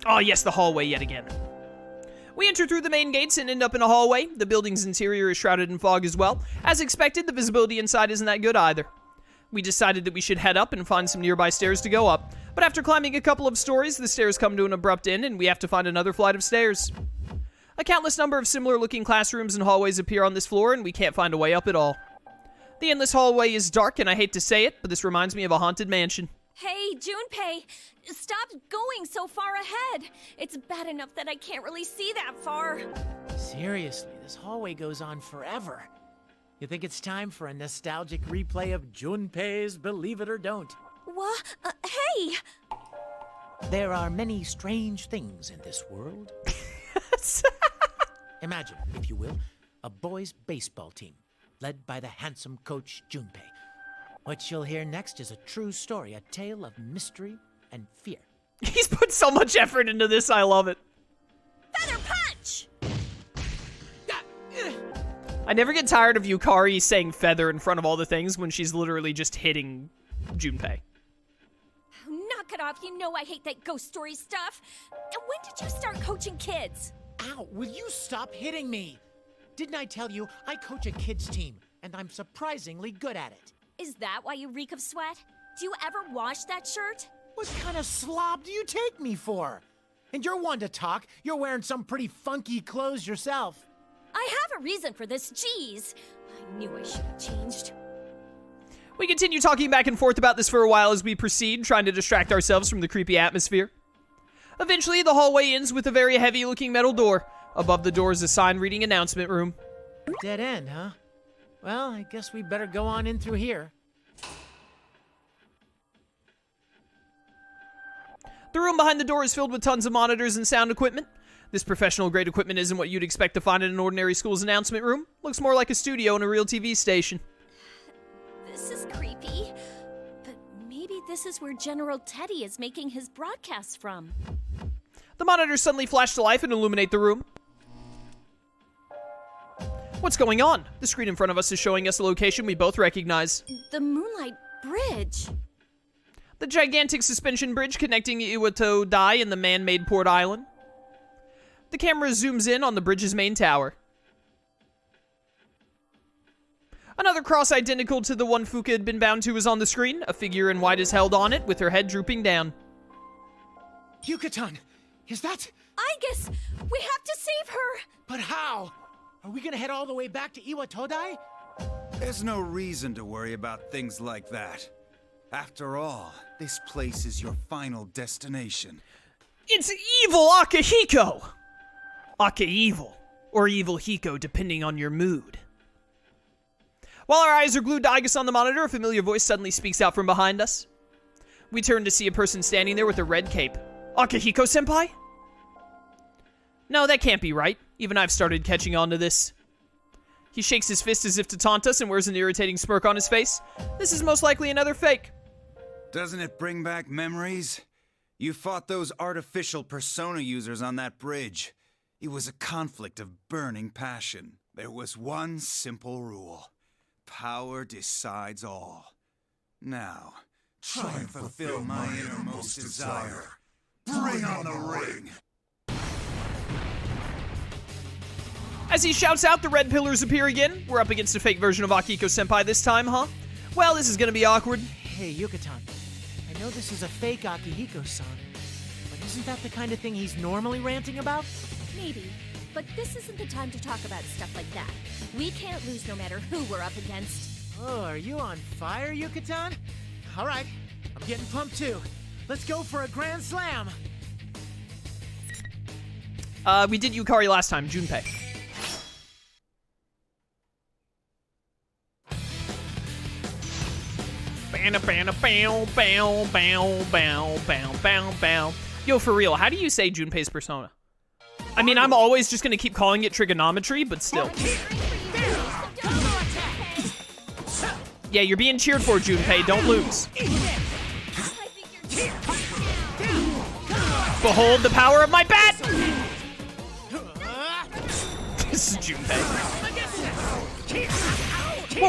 Oh yes, the hallway yet again. We enter through the main gates and end up in a hallway. The building's interior is shrouded in fog as well. As expected, the visibility inside isn't that good either. We decided that we should head up and find some nearby stairs to go up. But after climbing a couple of stories, the stairs come to an abrupt end and we have to find another flight of stairs. A countless number of similar looking classrooms and hallways appear on this floor and we can't find a way up at all. The endless hallway is dark and I hate to say it, but this reminds me of a haunted mansion. Hey, Junpei, stop going so far ahead. It's bad enough that I can't really see that far. Seriously, this hallway goes on forever. You think it's time for a nostalgic replay of Junpei's Believe It or Don't? What? Hey! There are many strange things in this world. Imagine, if you will, a boys' baseball team, led by the handsome coach Junpei. What you'll hear next is a true story, a tale of mystery and fear. He's put so much effort into this, I love it. Feather punch! I never get tired of Yukari saying feather in front of all the things when she's literally just hitting Junpei. Knock it off, you know I hate that ghost story stuff. And when did you start coaching kids? Ow, will you stop hitting me? Didn't I tell you I coach a kids team, and I'm surprisingly good at it? Is that why you reek of sweat? Do you ever wash that shirt? What kind of slob do you take me for? And you're one to talk. You're wearing some pretty funky clothes yourself. I have a reason for this, jeez. I knew I should have changed. We continue talking back and forth about this for a while as we proceed, trying to distract ourselves from the creepy atmosphere. Eventually, the hallway ends with a very heavy-looking metal door. Above the door is a sign reading announcement room. Dead end, huh? Well, I guess we better go on in through here. The room behind the door is filled with tons of monitors and sound equipment. This professional-grade equipment isn't what you'd expect to find in an ordinary school's announcement room. Looks more like a studio in a real TV station. This is creepy. But maybe this is where General Teddy is making his broadcasts from. The monitors suddenly flash to life and illuminate the room. What's going on? The screen in front of us is showing us a location we both recognize. The Moonlight Bridge. The gigantic suspension bridge connecting Iwato Dai and the man-made port island. The camera zooms in on the bridge's main tower. Another cross identical to the one Fuka had been bound to is on the screen. A figure in white is held on it, with her head drooping down. Yucatan, is that... I guess we have to save her! But how? Are we gonna head all the way back to Iwatodai? There's no reason to worry about things like that. After all, this place is your final destination. It's evil Akihiko! Aka-evil, or evil Hiko, depending on your mood. While our eyes are glued to Igus on the monitor, a familiar voice suddenly speaks out from behind us. We turn to see a person standing there with a red cape. Akihiko-senpai? No, that can't be right. Even I've started catching on to this. He shakes his fist as if to taunt us and wears an irritating smirk on his face. This is most likely another fake. Doesn't it bring back memories? You fought those artificial persona users on that bridge. It was a conflict of burning passion. There was one simple rule. Power decides all. Now, try and fulfill my innermost desire. Bring on the ring! As he shouts out, the red pillars appear again. We're up against a fake version of Akihiko-senpai this time, huh? Well, this is gonna be awkward. Hey, Yucatan. I know this is a fake Akihiko-san, but isn't that the kind of thing he's normally ranting about? Maybe, but this isn't the time to talk about stuff like that. We can't lose no matter who we're up against. Oh, are you on fire, Yucatan? All right, I'm getting pumped too. Let's go for a grand slam. We did Yukari last time, Junpei. Yo, for real, how do you say Junpei's persona? I mean, I'm always just gonna keep calling it trigonometry, but still. Yeah, you're being cheered for, Junpei. Don't lose. Behold the power of my bat! This is Junpei.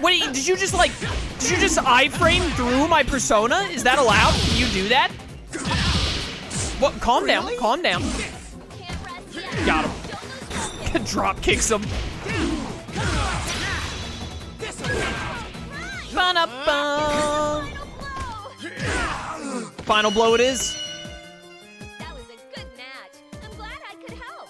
What, did you just iframe through my persona? Is that allowed? Can you do that? What? Calm down, calm down. Can't rest yet. Got him. Don't lose Drop kicks him. Ba-da-ba. blow. Final blow it is. That was a good match. I'm glad I could help.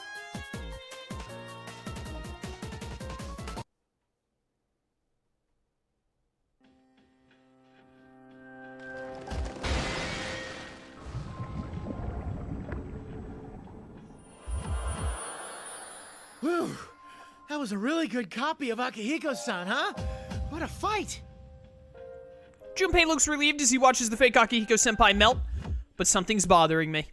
Whew. That was a really good copy of Akihiko-san, huh? What a fight! Junpei looks relieved as he watches the fake Akihiko-senpai melt, but something's bothering me.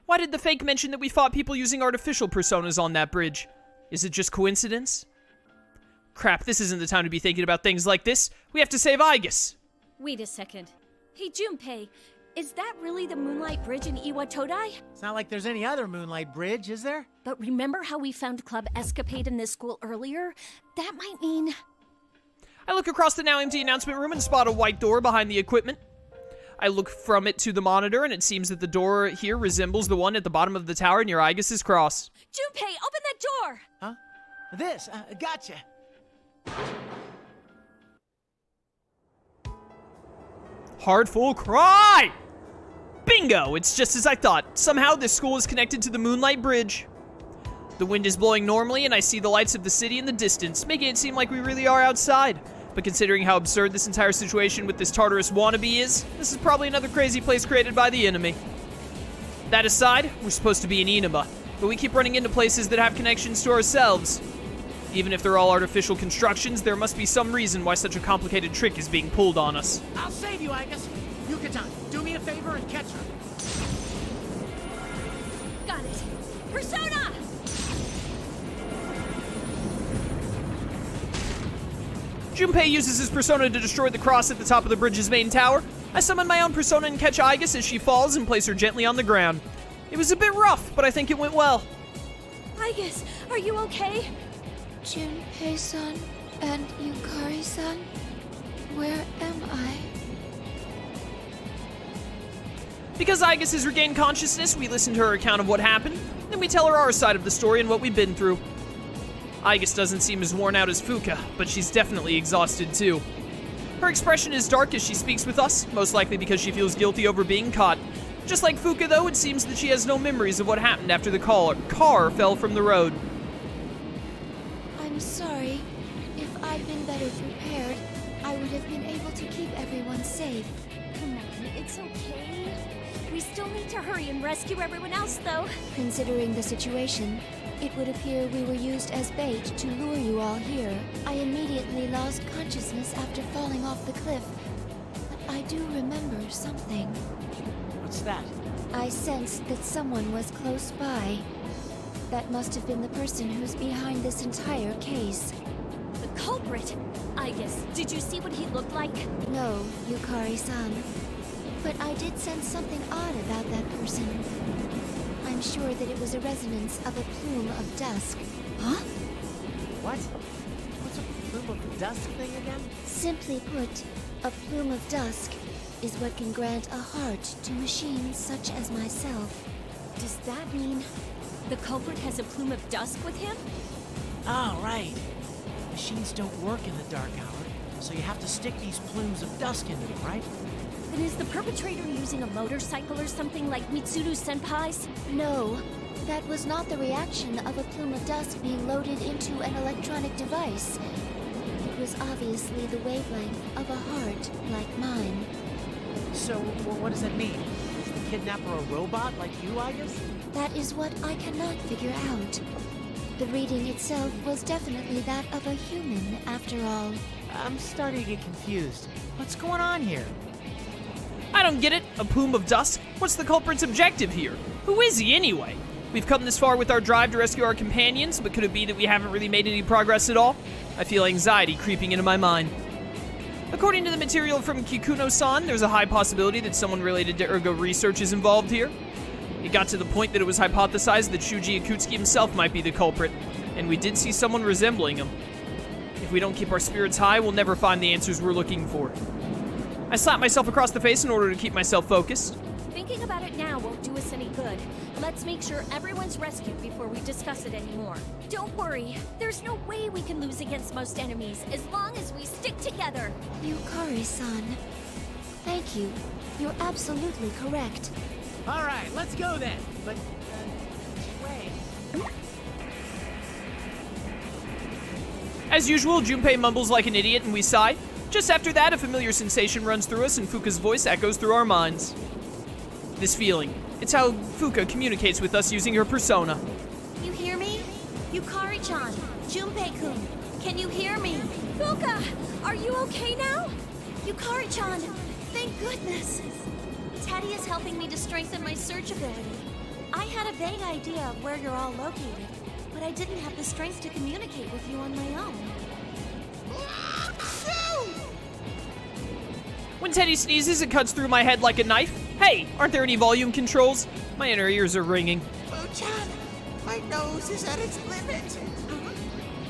Why did the fake mention that we fought people using artificial personas on that bridge? Is it just coincidence? Crap, this isn't the time to be thinking about things like this. We have to save Aigis. Wait a second. Hey, Junpei, is that really the Moonlight Bridge in Iwatodai? It's not like there's any other Moonlight Bridge, is there? But remember how we found Club Escapade in this school earlier? That might mean... I look across the now empty announcement room and spot a white door behind the equipment. I look from it to the monitor, and it seems that the door here resembles the one at the bottom of the tower near Aigis' cross. Junpei, open that door! Huh? This? Gotcha. Heartful cry! Bingo! It's just as I thought. Somehow this school is connected to the Moonlight Bridge. The wind is blowing normally, and I see the lights of the city in the distance, making it seem like we really are outside. But considering how absurd this entire situation with this Tartarus wannabe is, this is probably another crazy place created by the enemy. That aside, we're supposed to be in Inaba, but we keep running into places that have connections to ourselves. Even if they're all artificial constructions, there must be some reason why such a complicated trick is being pulled on us. I'll save you, Aigis. Yuka-tan, do me a favor and catch her. Got it. Persona! Junpei uses his persona to destroy the cross at the top of the bridge's main tower. I summon my own persona and catch Aigis as she falls and place her gently on the ground. It was a bit rough, but I think it went well. Aigis, are you okay? Junpei-san and Yukari-san, where am I? Because Aigis has regained consciousness, we listen to her account of what happened, then we tell her our side of the story and what we've been through. Aigis doesn't seem as worn out as Fuka, but she's definitely exhausted too. Her expression is dark as she speaks with us, most likely because she feels guilty over being caught. Just like Fuka though, it seems that she has no memories of what happened after the car fell from the road. I'm sorry. If I'd been better prepared, I would have been able to keep everyone safe. Come on, it's okay. We still need to hurry and rescue everyone else, though. Considering the situation, it would appear we were used as bait to lure you all here. I immediately lost consciousness after falling off the cliff, but I do remember something. What's that? I sensed that someone was close by. That must have been the person who's behind this entire case. The culprit! Aigis, did you see what he looked like? No, Yukari-san. But I did sense something odd about that person. I'm sure that it was a resonance of a plume of dusk. Huh? What? What's a plume of dust thing again? Simply put, a plume of dusk is what can grant a heart to machines such as myself. Does that mean the culprit has a plume of dusk with him? Oh, right. Machines don't work in the dark hour, so you have to stick these plumes of dusk into them, right? Then is the perpetrator using a motorcycle or something like Mitsuru senpai's? No, that was not the reaction of a plume of dust being loaded into an electronic device. It was obviously the wavelength of a heart like mine. So, what does that mean? Is the kidnapper a robot like you, I guess? That is what I cannot figure out. The reading itself was definitely that of a human, after all. I'm starting to get confused. What's going on here? I don't get it. A plume of dust? What's the culprit's objective here? Who is he anyway? We've come this far with our drive to rescue our companions, but could it be that we haven't really made any progress at all? I feel anxiety creeping into my mind. According to the material from Kikuno-san, there's a high possibility that someone related to Ergo research is involved here. It got to the point that it was hypothesized that Shuji Akutsuki himself might be the culprit, and we did see someone resembling him. If we don't keep our spirits high, we'll never find the answers we're looking for. I slapped myself across the face in order to keep myself focused. thinking about it now won't do us any good. Let's make sure everyone's rescued before we discuss it anymore. Don't worry, there's no way we can lose against most enemies as long as we stick together. Yukari-san. Thank you. You're absolutely correct. All right, let's go then. But, wait. As usual, Junpei mumbles like an idiot and we sigh. Just after that, a familiar sensation runs through us and Fuka's voice echoes through our minds. This feeling, it's how Fuka communicates with us using her persona. You hear me? Yukari-chan, Junpei-kun, can you hear me? Fuka, are you okay now? Yukari-chan, thank goodness. Teddy is helping me to strengthen my search ability. I had a vague idea of where you're all located, but I didn't have the strength to communicate with you on my own. When Teddy sneezes, it cuts through my head like a knife. Hey, aren't there any volume controls? My inner ears are ringing. Bo-chan, my nose is at its limit.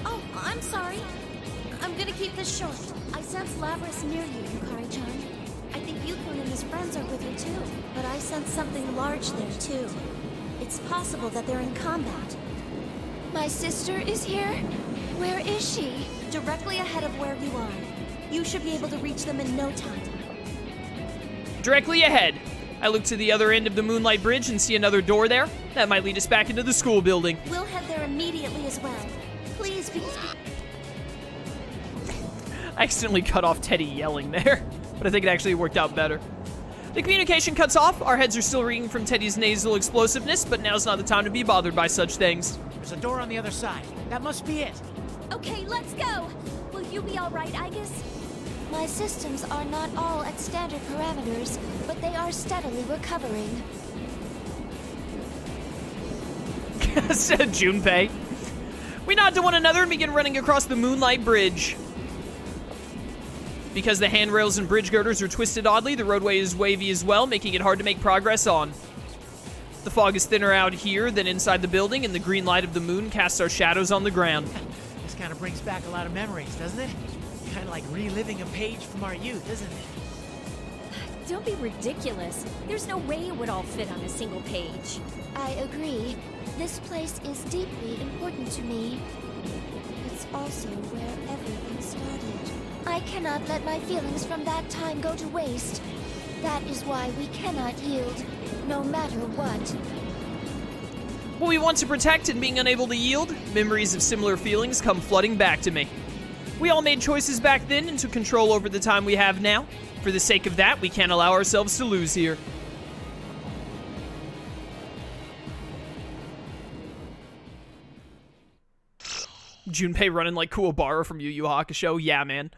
Oh, I'm sorry. I'm gonna keep this short. I sense Labras near you, Yukari-chan. I think Yukon and his friends are with her too. But I sense something large there too. It's possible that they're in combat. My sister is here? Where is she? Directly ahead of where you are. You should be able to reach them in no time. Directly ahead. I look to the other end of the Moonlight Bridge and see another door there. That might lead us back into the school building. We'll head there immediately as well. Please be... I accidentally cut off Teddy yelling there, but I think it actually worked out better. The communication cuts off. Our heads are still ringing from Teddy's nasal explosiveness, but now's not the time to be bothered by such things. There's a door on the other side. That must be it. Okay, let's go. Will you be all right, Igus? My systems are not all at standard parameters, but they are steadily recovering. Said Junpei. We nod to one another and begin running across the Moonlight Bridge. Because the handrails and bridge girders are twisted oddly, the roadway is wavy as well, making it hard to make progress on. The fog is thinner out here than inside the building, and the green light of the moon casts our shadows on the ground. This kind of brings back a lot of memories, doesn't it? Kind of like reliving a page from our youth, isn't it? Don't be ridiculous. There's no way it would all fit on a single page. I agree. This place is deeply important to me. It's also where everything started. I cannot let my feelings from that time go to waste. That is why we cannot yield, no matter what. What we want to protect and being unable to yield, memories of similar feelings come flooding back to me. We all made choices back then and took control over the time we have now. For the sake of that, we can't allow ourselves to lose here. Junpei running like Kuwabara from Yu Yu Hakusho. Yeah, man.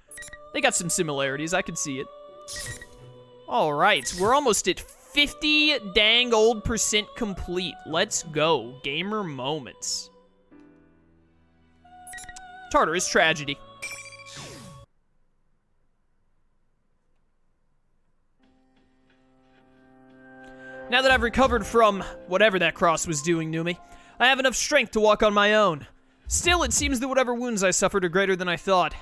They got some similarities. I can see it. All right, we're almost at 50 dang old % complete. Let's go. Gamer moments. Tartarus Tragedy. Now that I've recovered from whatever that cross was doing to me, I have enough strength to walk on my own. Still, it seems that whatever wounds I suffered are greater than I thought.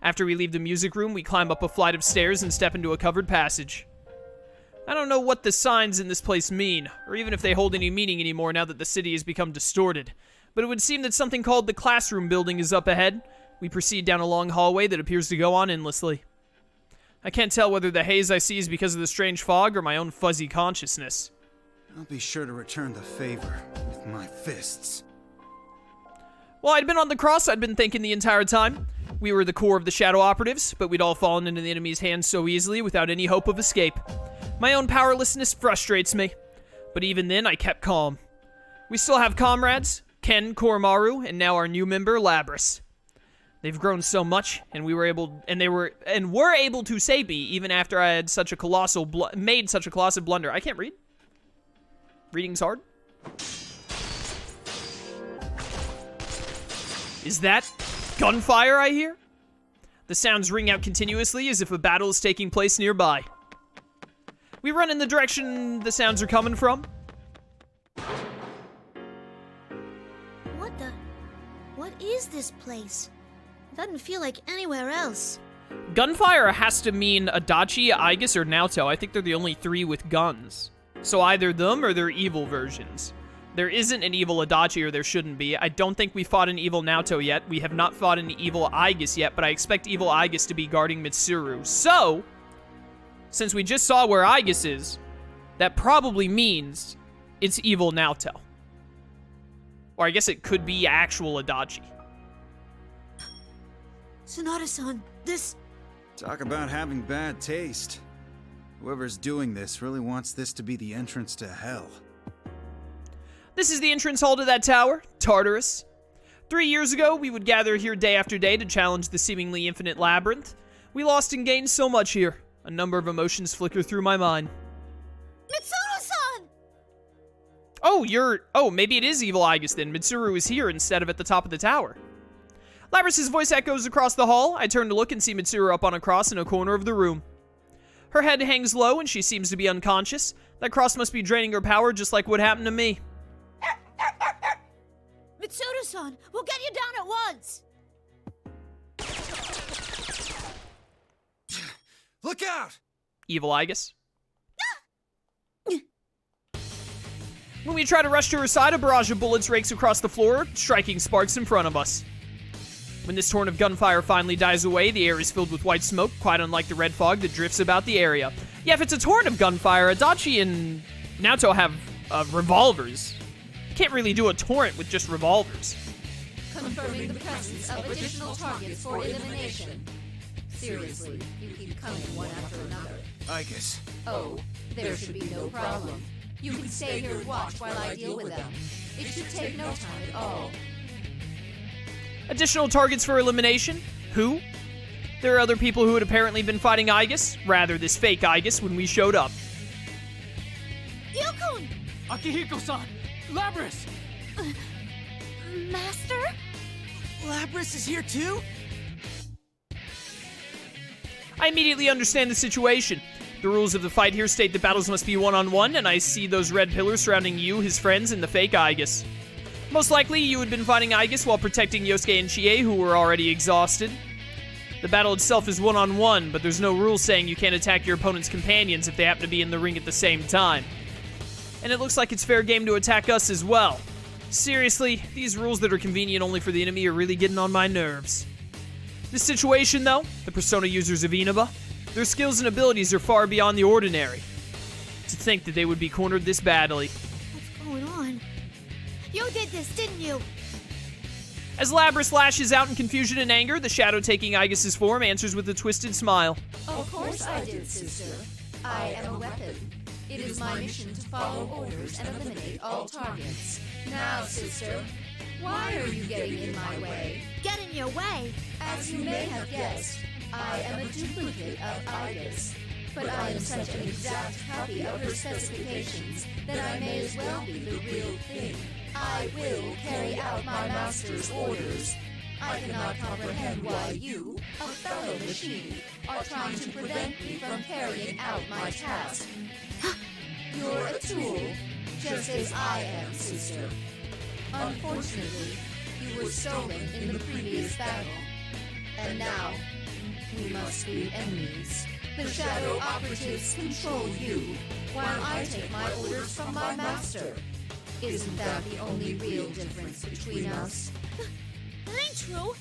After we leave the music room, we climb up a flight of stairs and step into a covered passage. I don't know what the signs in this place mean, or even if they hold any meaning anymore now that the city has become distorted, but it would seem that something called the classroom building is up ahead. We proceed down a long hallway that appears to go on endlessly. I can't tell whether the haze I see is because of the strange fog or my own fuzzy consciousness. I'll be sure to return the favor with my fists. While I'd been on the cross, I'd been thinking the entire time. We were the core of the Shadow Operatives, but we'd all fallen into the enemy's hands so easily without any hope of escape. My own powerlessness frustrates me, but even then I kept calm. We still have comrades, Ken, Koromaru, and now our new member, Labras. They've grown so much, and were able to save me even after I had such a made such a colossal blunder. I can't read. Reading's hard. Is that gunfire I hear? The sounds ring out continuously as if a battle is taking place nearby. We run in the direction the sounds are coming from. What is this place? It doesn't feel like anywhere else. Gunfire has to mean Adachi, Aigis, or Naoto. I think they're the only three with guns. So either them or they're evil versions. There isn't an evil Adachi, or there shouldn't be. I don't think we fought an evil Naoto yet. We have not fought an evil Aigis yet, but I expect evil Aigis to be guarding Mitsuru. So, since we just saw where Aigis is, that probably means it's evil Naoto. Or I guess it could be actual Adachi. Sonata-san, this... Talk about having bad taste. Whoever's doing this really wants this to be the entrance to hell. This is the entrance hall to that tower, Tartarus. 3 years ago, we would gather here day after day to challenge the seemingly infinite labyrinth. We lost and gained so much here. A number of emotions flicker through my mind. Mitsuru-san! Oh, maybe it is evil Aigis then. Mitsuru is here instead of at the top of the tower. Labrys's voice echoes across the hall. I turn to look and see Mitsuru up on a cross in a corner of the room. Her head hangs low and she seems to be unconscious. That cross must be draining her power just like what happened to me. Mitsuru-san, we'll get you down at once! Look out! Evil Aigis. When we try to rush to her side, a barrage of bullets rakes across the floor, striking sparks in front of us. When this torrent of gunfire finally dies away, the air is filled with white smoke, quite unlike the red fog that drifts about the area. Yeah, if it's a torrent of gunfire, Adachi and Naoto have revolvers. Can't really do a torrent with just revolvers. Confirming the presence of additional targets for elimination. Seriously, you keep coming one after another. Aigis. Oh, there should be no problem. You can stay here and watch while I deal with them. It should take no time at all. Additional targets for elimination? Who? There are other people who had apparently been fighting Aigis, rather this fake Aigis, when we showed up. Ryukun! Akihiko-san! Labrys! Master? Labrys is here too? I immediately understand the situation. The rules of the fight here state that battles must be one-on-one, and I see those red pillars surrounding you, his friends, and the fake Aigis. Most likely, you had been fighting Aigis while protecting Yosuke and Chie, who were already exhausted. The battle itself is one-on-one, but there's no rule saying you can't attack your opponent's companions if they happen to be in the ring at the same time. And it looks like it's fair game to attack us as well. Seriously, these rules that are convenient only for the enemy are really getting on my nerves. This situation, though, the Persona users of Inaba, their skills and abilities are far beyond the ordinary. To think that they would be cornered this badly. What's going on? You did this, didn't you? As Labrys lashes out in confusion and anger, the shadow taking Aigis' form answers with a twisted smile. Of course I did, sister. I am a weapon. It is my mission to follow orders and eliminate all targets. Now, sister, why are you getting in my way? Get in your way? As you may have guessed, I am a duplicate of Aigis, but I am such an exact copy of her specifications that I may as well be the real thing. I will carry out my master's orders. I cannot comprehend why you, a fellow machine, are trying to prevent me from carrying out my task. You're a tool, just as I am, sister. Unfortunately, you were stolen in the previous battle. And now, we must be enemies. The Shadow Operatives control you, while I take my orders from my master. Isn't that the only real difference between us? That ain't true.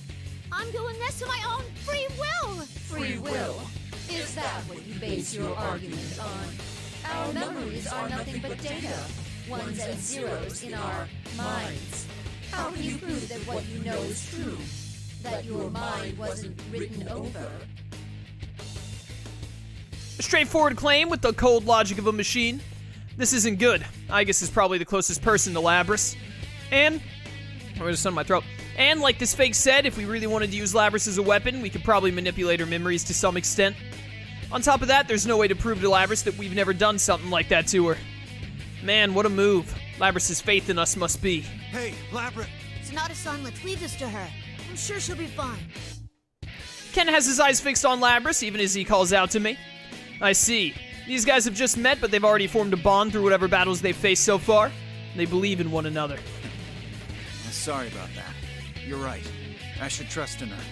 I'm doing this to my own free will. Free will? Is that what you base your argument on? Our memories are nothing but data, ones and zeros in our minds. How can you prove that what you know is true? That your mind wasn't written over? A straightforward claim with the cold logic of a machine. This isn't good. Aigis is probably the closest person to Labrys. And, or just on my throat. And like this fake said, if we really wanted to use Labrys as a weapon, we could probably manipulate her memories to some extent. On top of that, there's no way to prove to Labrys that we've never done something like that to her. Man, what a move. Labrys' faith in us must be. Hey, Labrys! Sonata-san, let's leave this to her. I'm sure she'll be fine. Ken has his eyes fixed on Labrys, even as he calls out to me. I see. These guys have just met, but they've already formed a bond through whatever battles they've faced so far. They believe in one another. Sorry about that. You're right. I should trust in her.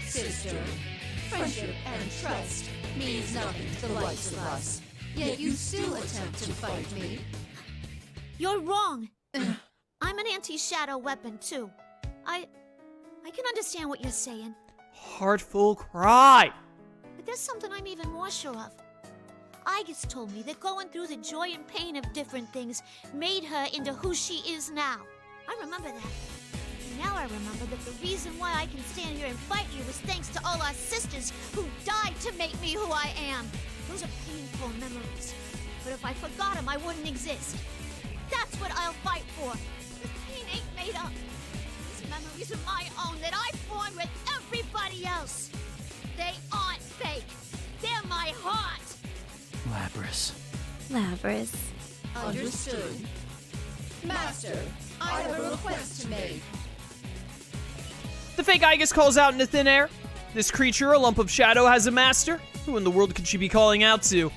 Sister, friendship and trust. means nothing to the likes of us. Yet you still attempt to fight me. You're wrong. I'm an anti-shadow weapon, too. I can understand what you're saying, Heartful cry. but there's something I'm even more sure of. Aigis told me that going through the joy and pain of different things made her into who she is now. I remember that. Now I remember that the reason why I can stand here and fight you is thanks to all our sisters who died to make me who I am. Those are painful memories. But if I forgot them, I wouldn't exist. That's what I'll fight for. This pain ain't made up. These memories are my own that I formed with everybody else. They aren't fake. They're my heart. Labris. Understood. Master, I have a request to make. The fake Aigis calls out into thin air. This creature, a lump of shadow, has a master. Who in the world could she be calling out to?